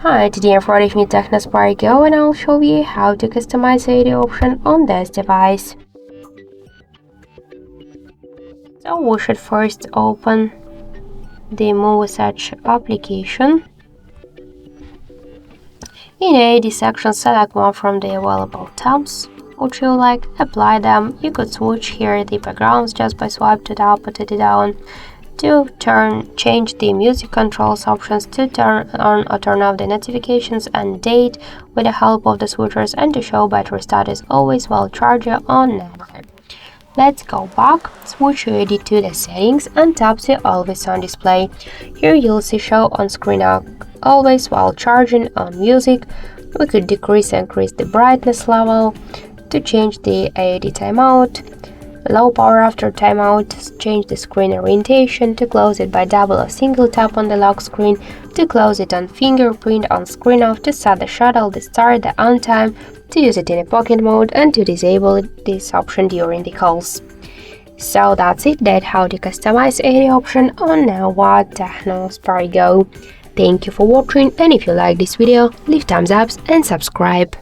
Hi, today I'm with me Tecno Spark Go and I'll show you how to customize the audio option on this device. So we should first open the Muviz application. In AD section, select one from the available tabs which you like, apply them. You could switch here the backgrounds just by swipe to the up or to the down. To change the music controls options, to turn on or turn off the notifications and date with the help of the switchers, and to show battery status always while charger on never. Let's go back, switch your AD to the settings and tap the always on display. Here you'll see show on screen always while charging on music. We could decrease and increase the brightness level. To change the AD timeout, low power after timeout, change the screen orientation, to close it by double or single tap on the lock screen, to close it on fingerprint on screen off, to set the shuttle, the start, the on time, to use it in a pocket mode, and to disable this option during the calls. So that's it, that's how to customize any option on our Tecno Spark Go. Thank you for watching, and if you like this video, leave thumbs up and subscribe.